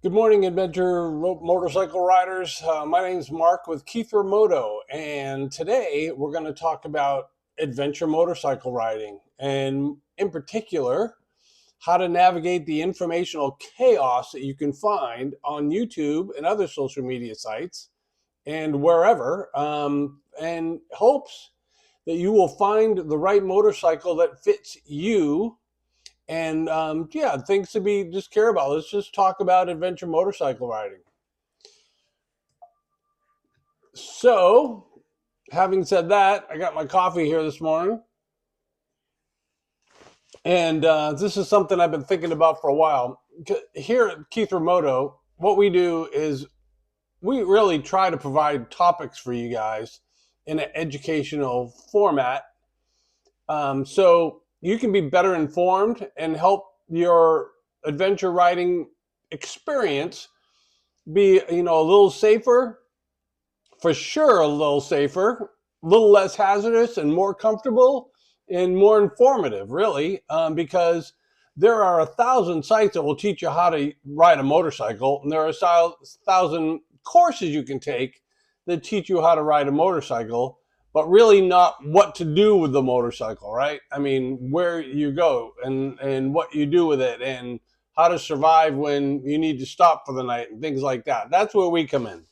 Good morning, adventure motorcycle riders. My name is Mark with Kiefer Moto, and today we're going to talk about adventure motorcycle riding, and in particular, how to navigate the informational chaos that you can find on YouTube and other social media sites and wherever, and hopes that you will find the right motorcycle that fits you and yeah, things to be just care about. Let's just talk about adventure motorcycle riding. So, having said that, I got my coffee here this morning, and this is something I've been thinking about for a while. Here at Keith Remoto, what we do is we really try to provide topics for you guys in an educational format, so you can be better informed and help your adventure riding experience be a little safer, for sure, a little safer, a little less hazardous and more comfortable and more informative, really, because there are 1,000 sites that will teach you how to ride a motorcycle, and there are 1,000 courses you can take that teach you how to ride a motorcycle, but really not what to do with the motorcycle, right? I mean, where you go and what you do with it and how to survive when you need to stop for the night and things like that. That's where we come in.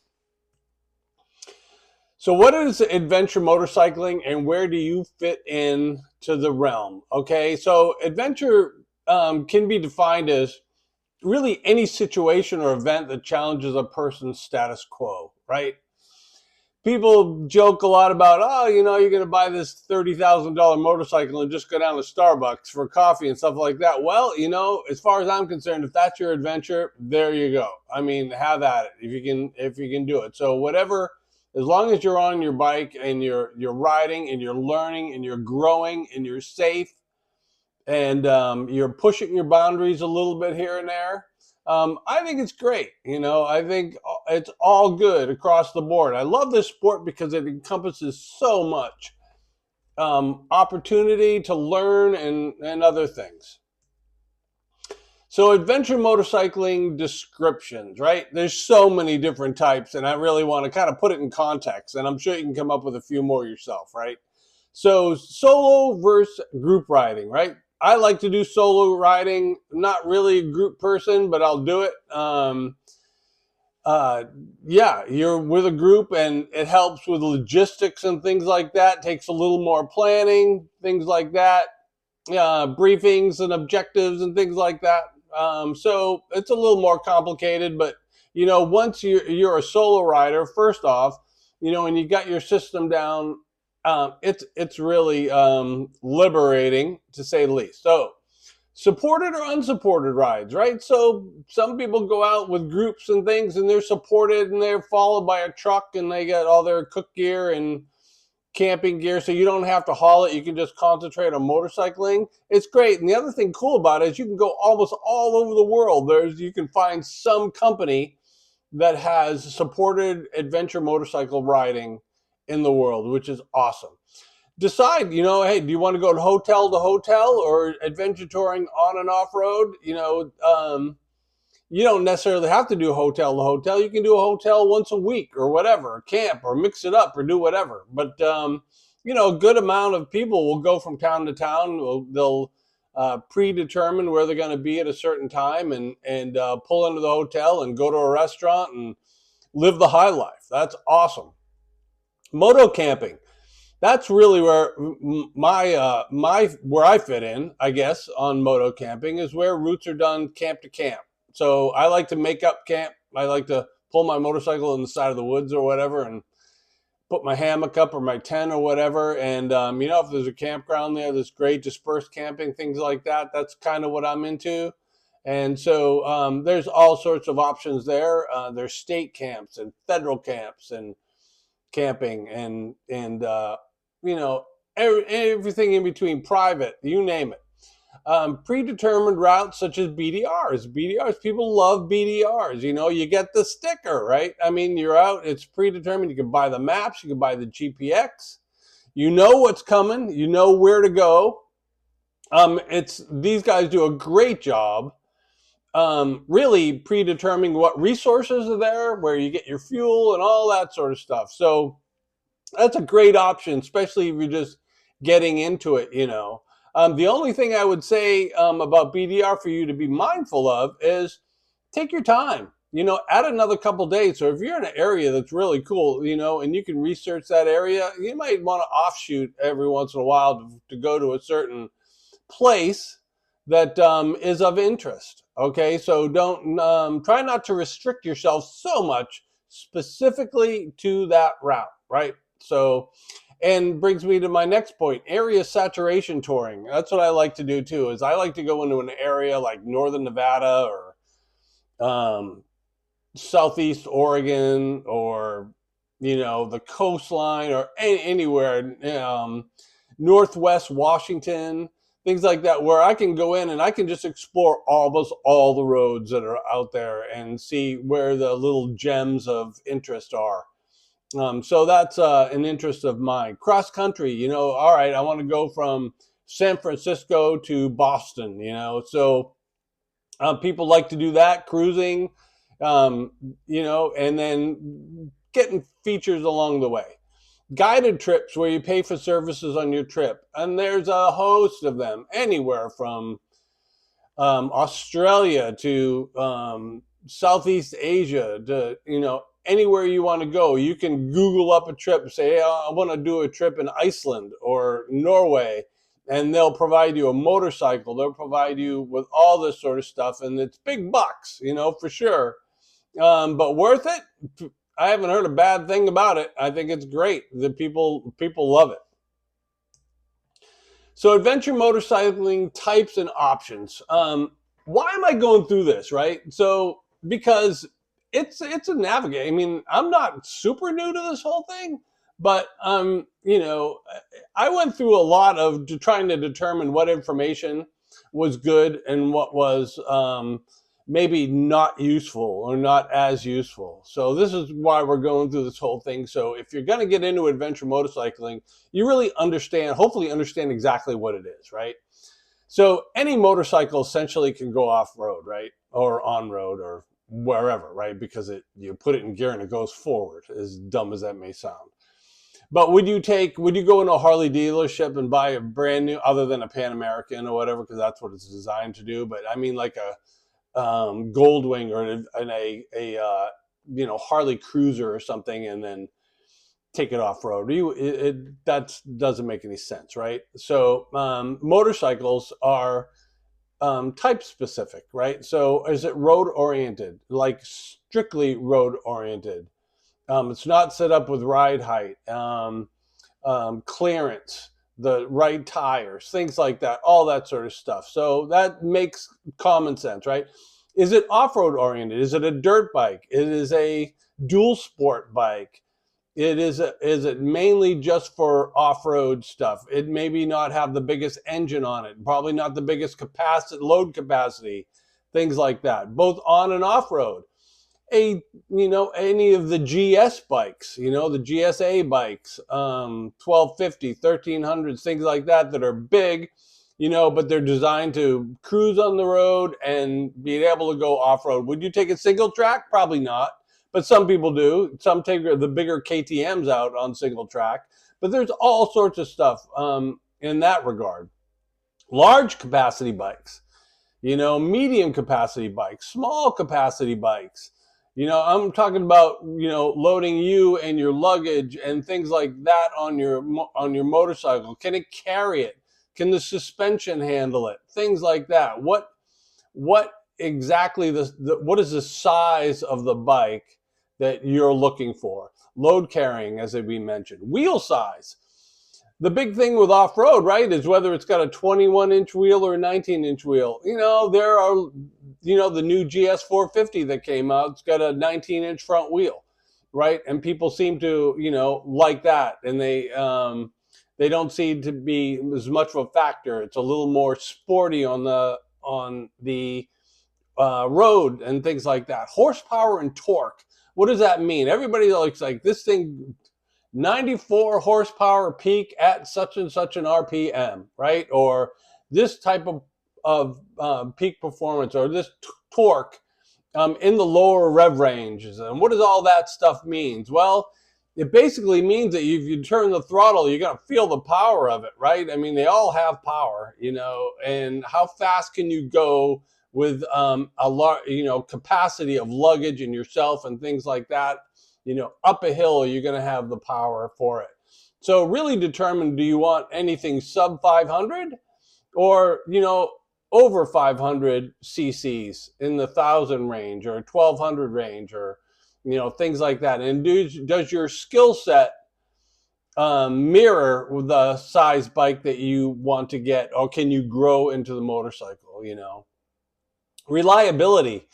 So, what is adventure motorcycling, and where do you fit in to the realm? Okay, so adventure can be defined as really any situation or event that challenges a person's status quo, right? People joke a lot about, oh, you're going to buy this $30,000 motorcycle and just go down to Starbucks for coffee and stuff like that. Well, as far as I'm concerned, if that's your adventure, there you go. I mean, have at it if you can do it. So whatever, as long as you're on your bike and you're riding and you're learning and you're growing and you're safe and you're pushing your boundaries a little bit here and there. I think it's great. I think it's all good across the board. I love this sport because it encompasses so much opportunity to learn and other things. So adventure motorcycling descriptions, right? There's so many different types, and I really want to kind of put it in context, and I'm sure you can come up with a few more yourself, right? So solo versus group riding, right? I like to do solo riding. I'm not really a group person, but I'll do it. Uh, yeah, you're with a group and it helps with logistics and things like that. It takes a little more planning, things like that, briefings and objectives and things like that. So it's a little more complicated, but once you're a solo rider, first off, and you got your system down, it's really liberating, to say the least. So supported or unsupported rides, right? So some people go out with groups and things, and they're supported, and they're followed by a truck, and they got all their cook gear and camping gear, so you don't have to haul it. You can just concentrate on motorcycling. It's great. And the other thing cool about it is you can go almost all over the world. You can find some company that has supported adventure motorcycle riding in the world, which is awesome. Decide, hey, do you want to go to hotel or adventure touring on and off road? You don't necessarily have to do hotel to hotel. You can do a hotel once a week or whatever, camp or mix it up or do whatever. But, a good amount of people will go from town to town. They'll predetermine where they're going to be at a certain time and pull into the hotel and go to a restaurant and live the high life. That's awesome. Moto camping. That's really where where I fit in, I guess, on moto camping, is where routes are done camp to camp. So I like to make up camp. I like to pull my motorcycle in the side of the woods or whatever and put my hammock up or my tent or whatever. And, if there's a campground there, there's great dispersed camping, things like that. That's kind of what I'm into. And so there's all sorts of options there. There's state camps and federal camps and camping and everything in between, private, you name it. Predetermined routes such as BDRs. People love BDRs. You get the sticker, right? I mean, you're out, it's predetermined. You can buy the maps, you can buy the GPX. You know what's coming, you know where to go. These guys do a great job really predetermining what resources are there, where you get your fuel and all that sort of stuff. So that's a great option, especially if you're just getting into it, you know. The only thing I would say about BDR for you to be mindful of is take your time, you know, add another couple days. So if you're in an area that's really cool, you know, and you can research that area, you might want to offshoot every once in a while to go to a certain place that is of interest. Okay, so don't try not to restrict yourself so much specifically to that route, right? So, and brings me to my next point, area saturation touring. That's what I like to do too. Is I like to go into an area like northern Nevada or southeast Oregon or you know the coastline or anywhere, northwest Washington, things like that, where I can go in and I can just explore almost all the roads that are out there and see where the little gems of interest are. So that's an interest of mine. Cross country, you know, all right, I want to go from San Francisco to Boston, you know, so people like to do that, cruising, um, you know, and then getting features along the way. Guided trips where you pay for services on your trip. And there's a host of them, anywhere from Australia to Southeast Asia to, you know, anywhere you want to go. You can Google up a trip and say, hey, I want to do a trip in Iceland or Norway. And they'll provide you a motorcycle. They'll provide you with all this sort of stuff. And it's big bucks, you know, for sure. But worth it? I haven't heard a bad thing about it. I think it's great. The people love it. So adventure motorcycling types and options. Why am I going through this, right? So because it's a navigate. I mean, I'm not super new to this whole thing, but you know, I went through a lot of trying to determine what information was good and what was maybe not useful or not as useful. So this is why we're going through this whole thing. So if you're going to get into adventure motorcycling, you really understand, hopefully understand exactly what it is, right? So any motorcycle essentially can go off-road, right? Or on-road or wherever, right? Because you put it in gear and it goes forward, as dumb as that may sound. But would you go into a Harley dealership and buy a brand new, other than a Pan American or whatever, because that's what it's designed to do. But I mean like a Goldwing or a you know, Harley Cruiser or something, and then take it off road. That doesn't make any sense, right? So motorcycles are type specific, right? So is it road oriented, like strictly road oriented? It's not set up with ride height, clearance, the right tires, things like that, all that sort of stuff. So that makes common sense, right? Is it off-road oriented? Is it a dirt bike? It is a dual sport bike. Is it mainly just for off-road stuff? It maybe not have the biggest engine on it, probably not the biggest load capacity, things like that, both on and off-road. You know, any of the GS bikes, you know, the GSA bikes, 1250, 1300s, things like that are big, you know, but they're designed to cruise on the road and be able to go off-road. Would you take a single track? Probably not, but some people do. Some take the bigger KTMs out on single track, but there's all sorts of stuff in that regard. Large capacity bikes, you know, medium capacity bikes, small capacity bikes. You know, I'm talking about, you know, loading you and your luggage and things like that on your motorcycle. Can it carry it? Can the suspension handle it? Things like that. What exactly what is the size of the bike that you're looking for? Load carrying, as we mentioned. Wheel size. The big thing with off-road, right, is whether it's got a 21-inch wheel or a 19-inch wheel. You know, there are, you know, the new GS 450 that came out, it's got a 19-inch front wheel, right? And people seem to, you know, like that. And they don't seem to be as much of a factor. It's a little more sporty on the road and things like that. Horsepower and torque. What does that mean? Everybody looks like this thing, 94 horsepower peak at such and such an RPM, right? Or this type of of peak performance, or this torque in the lower rev ranges. And what does all that stuff means? Well, it basically means that if you turn the throttle, you're going to feel the power of it, right? I mean, they all have power, and how fast can you go with a large, capacity of luggage and yourself and things like that. Up a hill, you're going to have the power for it. So really determine, do you want anything sub 500 or, over 500 cc's in the 1,000 range or 1,200 range, or things like that. And does your skill set mirror the size bike that you want to get, or can you grow into the motorcycle? Reliability,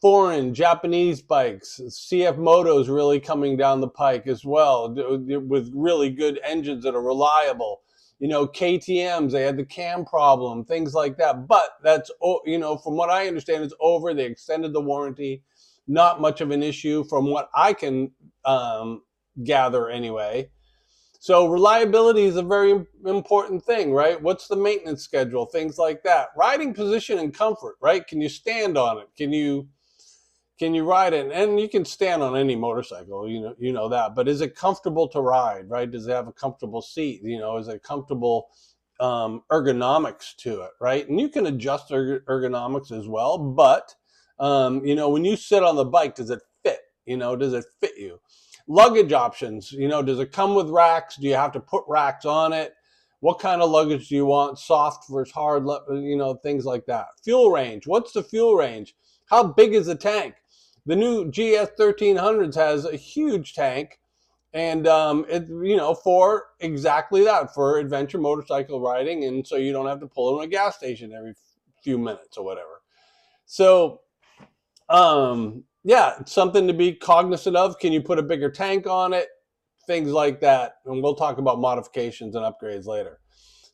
foreign Japanese bikes, CF Moto's really coming down the pike as well, with really good engines that are reliable. KTM's, they had the cam problem, things like that. But that's, from what I understand, it's over. They extended the warranty. Not much of an issue from what I can gather anyway. So reliability is a very important thing, right? What's the maintenance schedule? Things like that. Riding position and comfort, right? Can you stand on it? Can you ride it? And you can stand on any motorcycle, you know that. But is it comfortable to ride, right? Does it have a comfortable seat? Is it comfortable ergonomics to it, right? And you can adjust ergonomics as well. But, when you sit on the bike, does it fit? Does it fit you? Luggage options, does it come with racks? Do you have to put racks on it? What kind of luggage do you want? Soft versus hard, things like that. Fuel range. What's the fuel range? How big is the tank? The new GS 1300s has a huge tank, and for exactly that, for adventure motorcycle riding, and so you don't have to pull in a gas station every few minutes or whatever. So, yeah, it's something to be cognizant of. Can you put a bigger tank on it? Things like that. And we'll talk about modifications and upgrades later.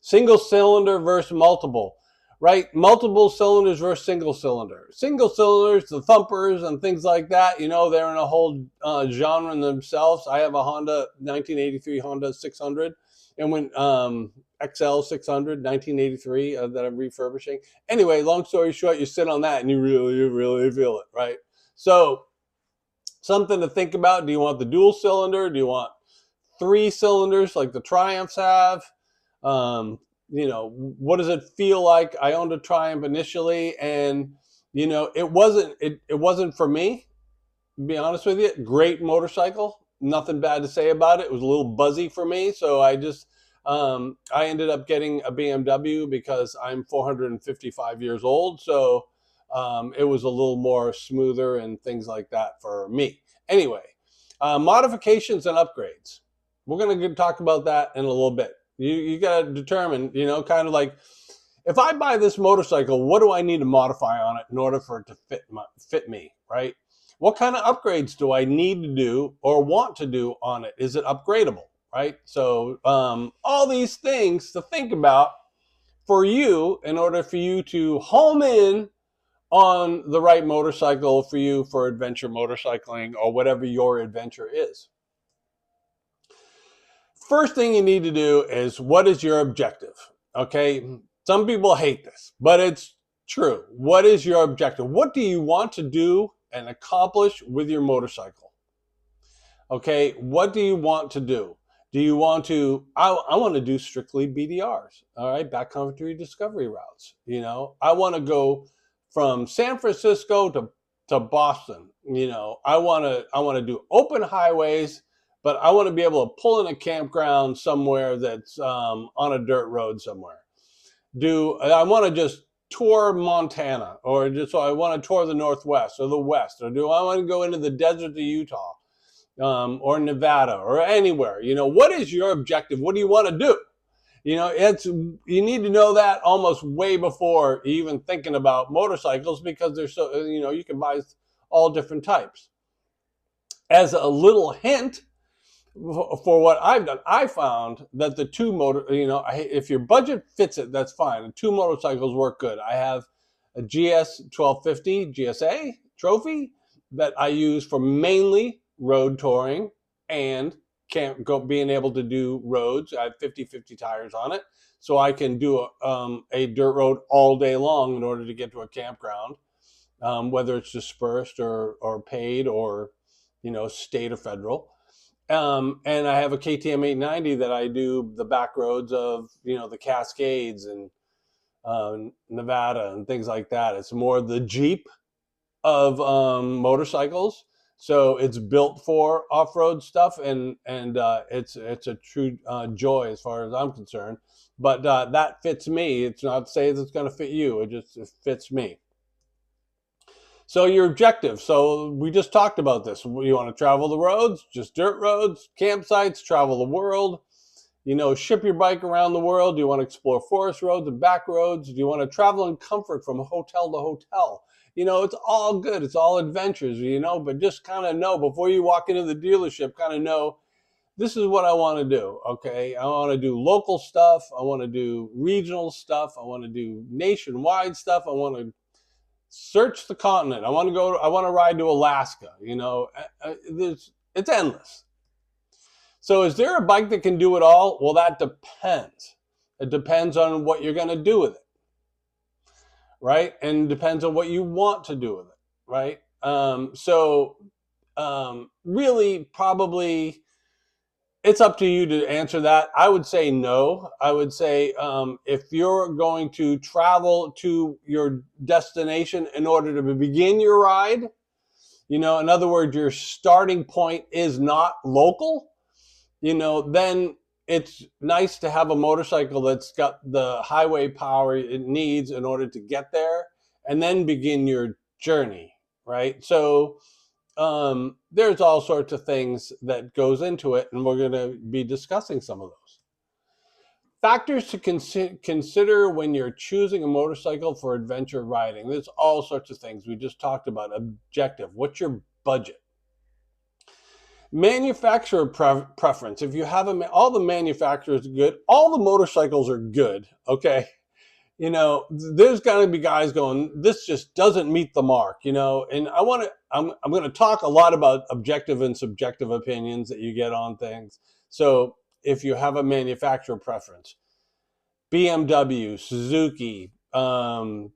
Single cylinder versus multiple, right? Multiple cylinders versus single cylinder. Single cylinders, the thumpers and things like that, they're in a whole genre in themselves. I have a 1983 Honda 600. And when XL 600, 1983, that I'm refurbishing. Anyway, long story short, you sit on that and you really feel it, right? So something to think about. Do you want the dual cylinder? Do you want 3 cylinders like the Triumphs have? What does it feel like? I owned a Triumph initially, and it wasn't for me, to be honest with you. Great motorcycle, nothing bad to say about it. It was a little buzzy for me, so I just I ended up getting a BMW because I'm 455 years old, so it was a little more smoother and things like that for me. Anyway, modifications and upgrades. We're going to talk about that in a little bit. You got to determine, kind of like, if I buy this motorcycle, what do I need to modify on it in order for it to fit me, right? What kind of upgrades do I need to do or want to do on it? Is it upgradable, right? So all these things to think about for you in order for you to home in on the right motorcycle for you for adventure motorcycling or whatever your adventure is. First thing you need to do is, what is your objective? Okay, some people hate this, but it's true. What is your objective? What do you want to do and accomplish with your motorcycle? Okay, what do you want to do? Do you want to, I want to do strictly BDRs, all right, backcountry discovery routes. I want to go from San Francisco to Boston. I want to do open highways, but I want to be able to pull in a campground somewhere that's on a dirt road somewhere. I want to just tour Montana, or so I want to tour the Northwest or the West, or do I want to go into the desert of Utah, or Nevada, or anywhere? What is your objective? What do you want to do? You need to know that almost way before even thinking about motorcycles, because there's so, you can buy all different types. As a little hint, for what I've done, I found that the two motor, if your budget fits it, that's fine. The 2 motorcycles work good. I have a GS 1250 GSA Trophy that I use for mainly road touring and can't go being able to do roads. I have 50/50 tires on it, so I can do a dirt road all day long in order to get to a campground, whether it's dispersed or paid or state or federal. And I have a KTM 890 that I do the back roads of the Cascades and Nevada and things like that. It's more the Jeep of motorcycles. So it's built for off-road stuff, and it's a true joy as far as I'm concerned. But that fits me. It's not to say that it's going to fit you. It fits me. So your objective. So we just talked about this. You want to travel the roads, just dirt roads, campsites, travel the world. Ship your bike around the world. Do you want to explore forest roads and back roads? Do you want to travel in comfort from hotel to hotel? It's all good. It's all adventures, but just kind of know before you walk into the dealership, kind of know this is what I want to do. Okay. I want to do local stuff. I want to do regional stuff. I want to do nationwide stuff. I want to search the continent. I want to ride to Alaska. It's endless. So is there a bike that can do it all? Well, that depends. It depends on what you're going to do with it, right? And it depends on what you want to do with it, right? Really, probably, it's up to you to answer that. I would say no. I would say if you're going to travel to your destination in order to begin your ride, in other words, your starting point is not local, then it's nice to have a motorcycle that's got the highway power it needs in order to get there and then begin your journey, right? So there's all sorts of things that goes into it, and we're going to be discussing some of those. Factors to consider when you're choosing a motorcycle for adventure riding. There's all sorts of things. We just talked about objective. What's your budget? Manufacturer preference. If you have all the manufacturers are good, all the motorcycles are good. Okay, there's going to be guys going, this just doesn't meet the mark. And I'm going to talk a lot about objective and subjective opinions that you get on things. So if you have a manufacturer preference, BMW, Suzuki, the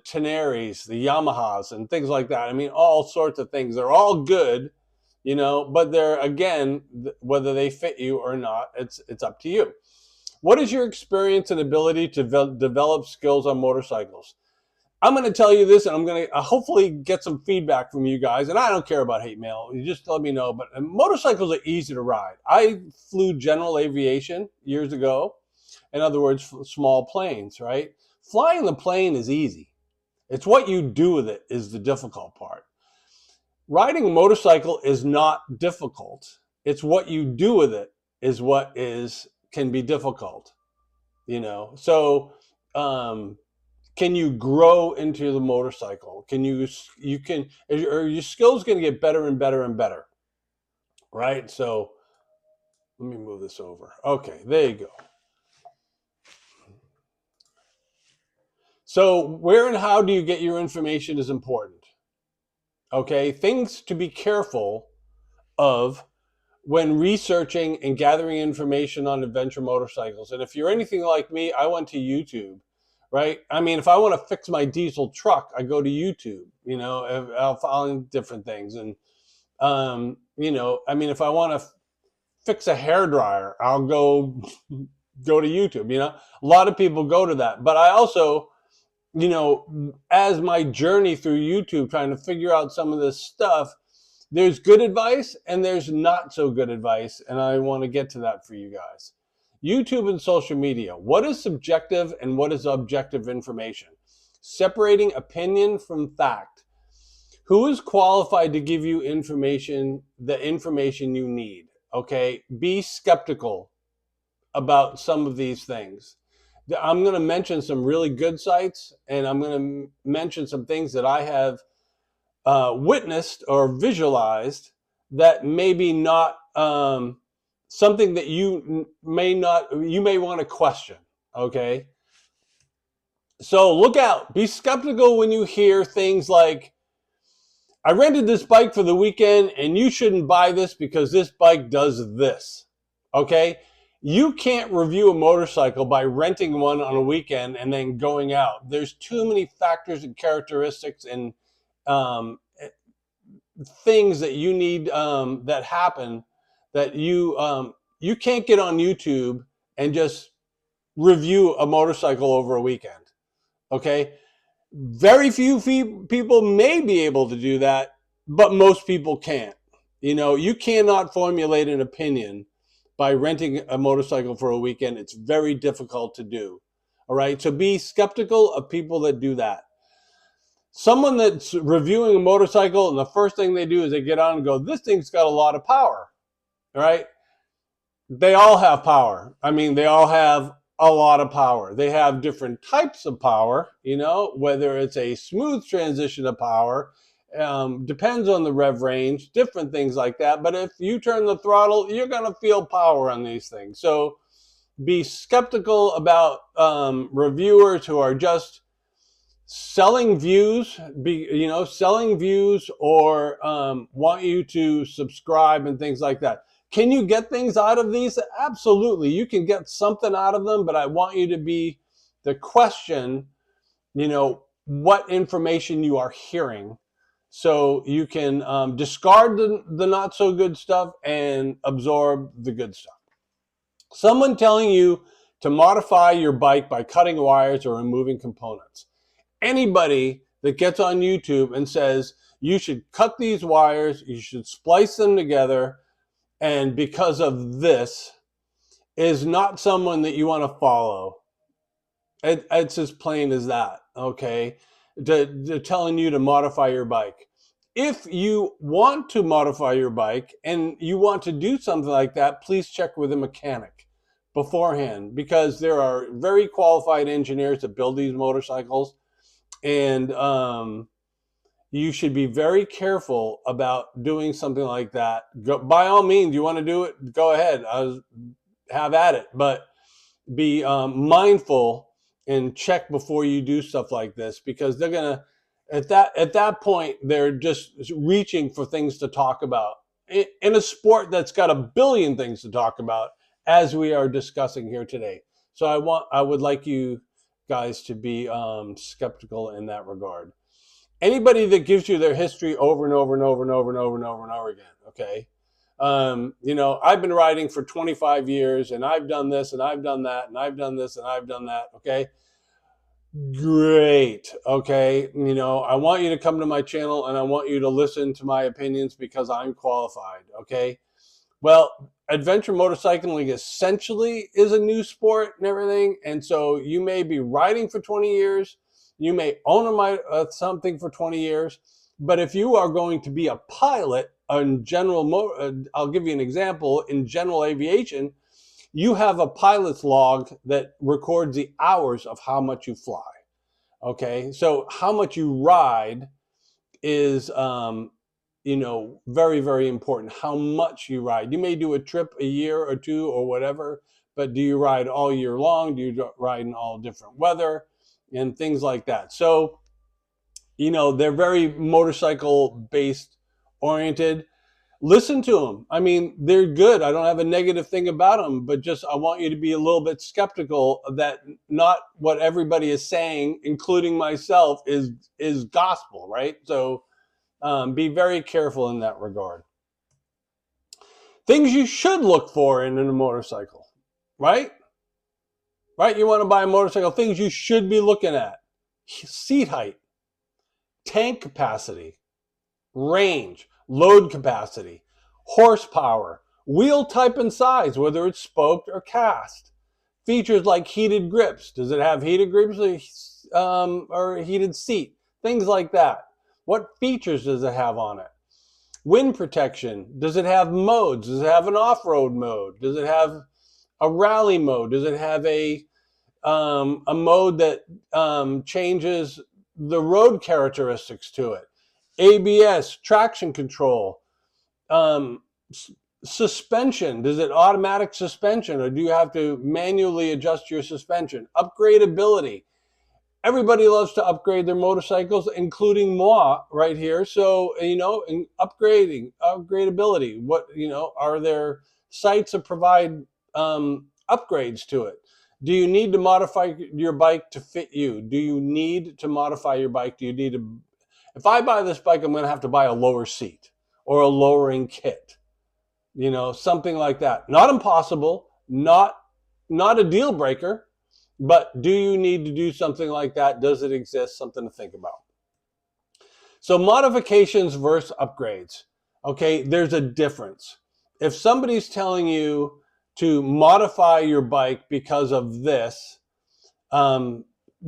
Tenaris, the Yamahas, and things like that. I mean, all sorts of things. They're all good, but they're, again, whether they fit you or not, it's up to you. What is your experience and ability to develop skills on motorcycles? I'm going to tell you this, and I'm going to hopefully get some feedback from you guys. And I don't care about hate mail. You just let me know. But motorcycles are easy to ride. I flew general aviation years ago. In other words, small planes, right? Flying the plane is easy. It's what you do with it is the difficult part. Riding a motorcycle is not difficult. It's what you do with it is what can be difficult. So can you grow into the motorcycle? Are your skills going to get better and better and better? Right? So let me move this over. Okay, there you go. So where and how do you get your information is important. Okay, things to be careful of when researching and gathering information on adventure motorcycles. And if you're anything like me, I went to YouTube, right? I mean, if I want to fix my diesel truck, I go to YouTube, I'll find different things. And, if I want to fix a hairdryer, I'll go to YouTube, A lot of people go to that. But I also, as my journey through YouTube, trying to figure out some of this stuff, there's good advice and there's not so good advice. And I want to get to that for you guys. YouTube and social media. What is subjective and what is objective information? Separating opinion from fact. Who is qualified to give you the information you need? Okay, be skeptical about some of these things. I'm going to mention some really good sites, and I'm going to mention some things that I have witnessed or visualized that maybe not something that you may want to question. Okay, so look out. Be skeptical when you hear things like, I rented this bike for the weekend and you shouldn't buy this because this bike does this. Okay? You can't review a motorcycle by renting one on a weekend and then going out. There's too many factors and characteristics and um, things that you need that happen that you can't get on YouTube and just review a motorcycle over a weekend. Okay? Very few people may be able to do that, but most people can't. You know, you cannot formulate an opinion by renting a motorcycle for a weekend. It's very difficult to do. All right. So be skeptical of people that do that. Someone that's reviewing a motorcycle and the first thing they do is they get on and go, this thing's got a lot of power. All right. They all have power. I mean, they all have a lot of power. They have different types of power, you know, whether it's a smooth transition of power, depends on the rev range, different things like that. But if you turn the throttle, you're going to feel power on these things. So be skeptical about reviewers who are just selling views, selling views or want you to subscribe and things like that. Can you get things out of these? Absolutely. You can get something out of them, but I want you to be the question, what information you are hearing so you can discard the not so good stuff and absorb the good stuff. Someone telling you to modify your bike by cutting wires or removing components. Anybody that gets on YouTube and says you should cut these wires, you should splice them together, and because of this, is not someone that you want to follow. It's as plain as that, okay? They're telling you to modify your bike. If you want to modify your bike and you want to do something like that, please check with a mechanic beforehand, because there are very qualified engineers that build these motorcycles. And you should be very careful about doing something like that. By all means, you want to do it, go ahead. Have at it. But be mindful and check before you do stuff like this, because they're going to, at that point, they're just reaching for things to talk about in a sport that's got a billion things to talk about, as we are discussing here today. So I would like you guys to be skeptical in that regard. Anybody that gives you their history over and over and over and over and over and over and over again, okay? I've been riding for 25 years and I've done this and I've done that and I've done this and I've done that, okay? Great, okay? I want you to come to my channel and I want you to listen to my opinions because I'm qualified, okay? Well, adventure motorcycling essentially is a new sport and everything. And so you may be riding for 20 years. You may own something for 20 years. But if you are going to be a pilot in I'll give you an example. In general aviation, you have a pilot's log that records the hours of how much you fly. Okay, so how much you ride is very, very important. How much you ride. You may do a trip a year or two or whatever, but do you ride all year long? Do you ride in all different weather and things like that? So, they're very motorcycle based oriented. Listen to them. I mean, they're good. I don't have a negative thing about them, but just I want you to be a little bit skeptical that not what everybody is saying, including myself, is gospel, right? So be very careful in that regard. Things you should look for in a motorcycle, right? Right? You want to buy a motorcycle, things you should be looking at. Seat height, tank capacity, range, load capacity, horsepower, wheel type and size, whether it's spoked or cast. Features like heated grips. Does it have heated grips or heated seat? Things like that. What features does it have on it? Wind protection. Does it have modes? Does it have an off-road mode? Does it have a rally mode? Does it have a mode that changes the road characteristics to it? ABS, traction control, suspension. Does it automatic suspension or do you have to manually adjust your suspension? Upgradability. Everybody loves to upgrade their motorcycles, including moi right here. So, in upgradability, what, are there sites that provide upgrades to it? Do you need to modify your bike to fit you? Do you need to modify your bike? Do you need to, if I buy this bike, I'm going to have to buy a lower seat or a lowering kit, something like that. Not impossible, not a deal breaker, but do you need to do something like that? Does it exist? Something to think about. So modifications versus upgrades. Okay, there's a difference. If somebody's telling you to modify your bike because of this,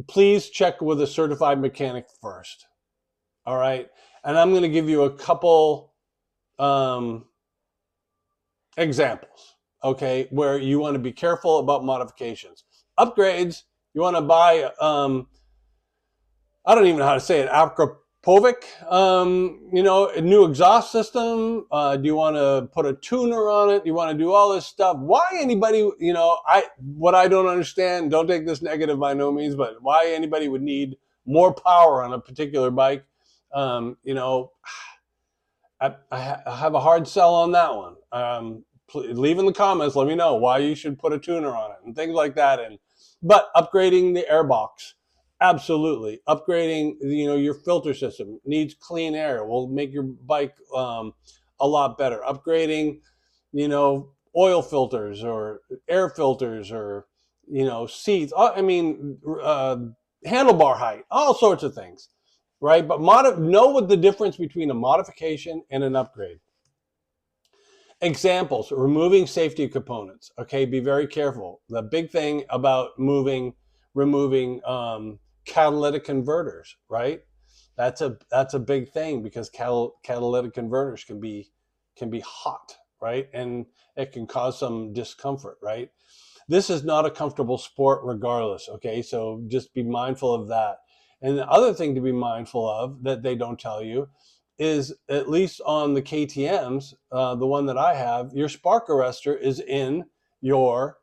please check with a certified mechanic first. All right. And I'm going to give you a couple examples, okay, where you want to be careful about modifications. Upgrades, you want to buy, I don't even know how to say it, Akrapovic, a new exhaust system. Do you want to put a tuner on it? Do you want to do all this stuff? Why anybody, what I don't understand, don't take this negative by no means, but why anybody would need more power on a particular bike, I have a hard sell on that one. Leave in the comments, let me know why you should put a tuner on it and things like that. But upgrading the airbox, absolutely. Upgrading, your filter system needs clean air. Will make your bike a lot better. Upgrading, oil filters or air filters or seats. Handlebar height, all sorts of things, right? But know what the difference between a modification and an upgrade. Examples: removing safety components. Okay, be very careful. The big thing about removing catalytic converters, right? That's a big thing because catalytic converters can be hot, right? And it can cause some discomfort, right? This is not a comfortable sport regardless, okay? So just be mindful of that. And the other thing to be mindful of that they don't tell you is, at least on the KTMs, the one that I have, your spark arrestor is in your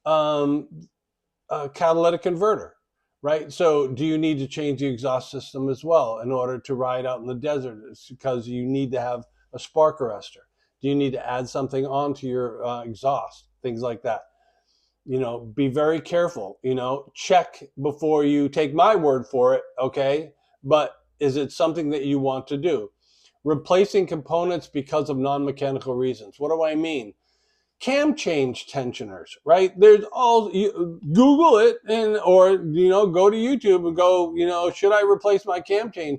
um, catalytic converter, right? So do you need to change the exhaust system as well in order to ride out in the desert? It's because you need to have a spark arrestor. Do you need to add something onto your exhaust? Things like that. Be very careful, check before you take my word for it, okay? But is it something that you want to do? Replacing components because of non-mechanical reasons. What do I mean? Cam change tensioners, right? There's Google it or go to YouTube and go, should I replace my cam chain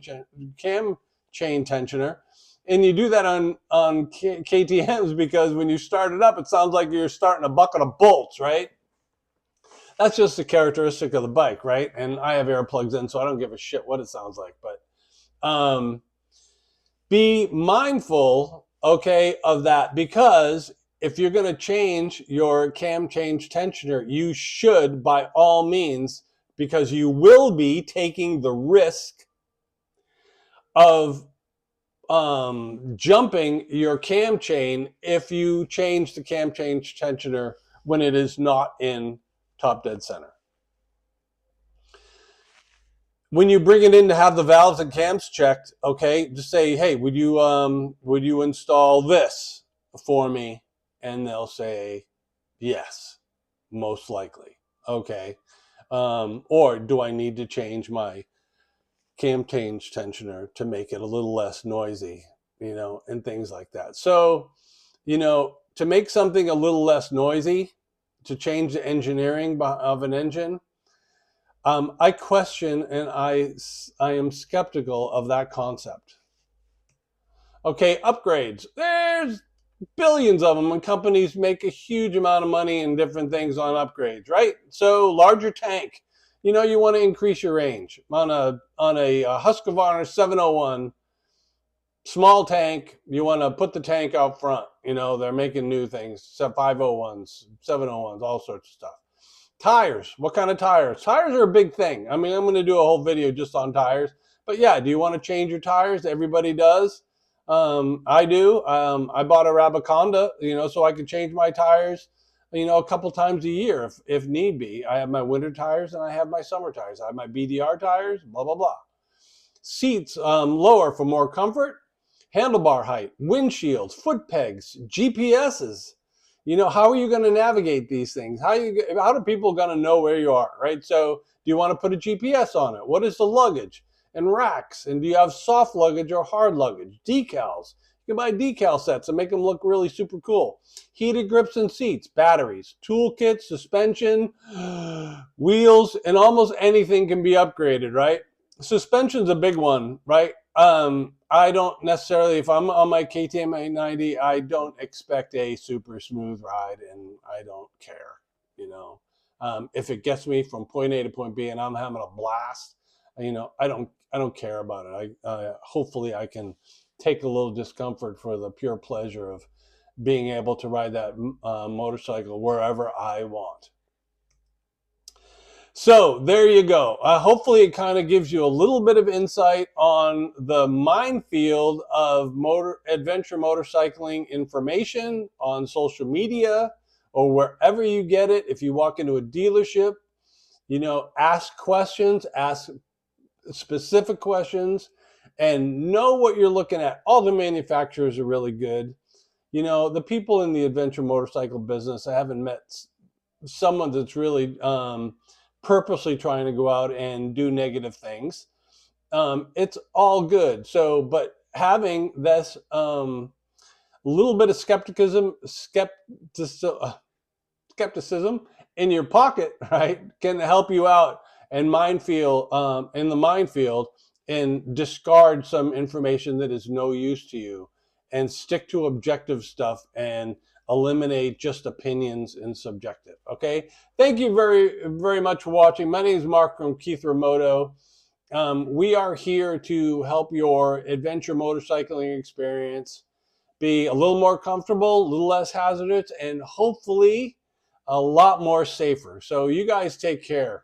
tensioner? And you do that on KTMs because when you start it up, it sounds like you're starting a bucket of bolts, right? That's just a characteristic of the bike, right? And I have earplugs in, so I don't give a shit what it sounds like. But be mindful, okay, of that, because if you're going to change your cam change tensioner, you should, by all means, because you will be taking the risk of jumping your cam chain if you change the cam change tensioner when it is not in top dead center. When you bring it in to have the valves and cams checked, okay, just say, hey, would you install this for me? And they'll say, yes, most likely. Okay. Or do I need to change my cam change tensioner to make it a little less noisy, and things like that. So, to make something a little less noisy, to change the engineering of an engine, I question and I am skeptical of that concept. Okay, upgrades. There's billions of them, and companies make a huge amount of money in different things on upgrades, right? So larger tank. You want to increase your range on a Husqvarna 701 small tank. You want to put the tank out front. They're making new things, 501s, 701s, all sorts of stuff. Tires. What kind of tires? Tires are a big thing. I mean, I'm going to do a whole video just on tires. But yeah, do you want to change your tires? Everybody does. I do. I bought a Rabaconda, so I could change my tires, a couple times a year if need be. I have my winter tires and I have my summer tires. I have my BDR tires, blah, blah, blah. Seats lower for more comfort, handlebar height, windshields, foot pegs, GPSs. How are you going to navigate these things? How are people going to know where you are, right? So do you want to put a GPS on it? What is the luggage and racks? And do you have soft luggage or hard luggage? Decals. You can buy decal sets and make them look really super cool. Heated grips and seats, batteries, toolkits, suspension, wheels, and almost anything can be upgraded, right? Suspension's a big one, right? I don't necessarily, if I'm on my KTM 890, I don't expect a super smooth ride, and I don't care, if it gets me from point A to point B and I'm having a blast, I don't care about it. Hopefully I can take a little discomfort for the pure pleasure of being able to ride that motorcycle wherever I want. So there you go. Hopefully it kind of gives you a little bit of insight on the minefield of adventure motorcycling information on social media or wherever you get it. If you walk into a dealership, ask questions, ask specific questions, and know what you're looking at. All the manufacturers are really good. The people in the adventure motorcycle business, I haven't met someone that's really purposely trying to go out and do negative things. It's all good. So, but having this little bit of skepticism in your pocket, right, can help you out and in the minefield, and discard some information that is no use to you and stick to objective stuff and eliminate just opinions and subjective. Okay. Thank you very, very much for watching. My name is Mark from Keith Remoto. We are here to help your adventure motorcycling experience be a little more comfortable, a little less hazardous, and hopefully a lot more safer. So you guys take care.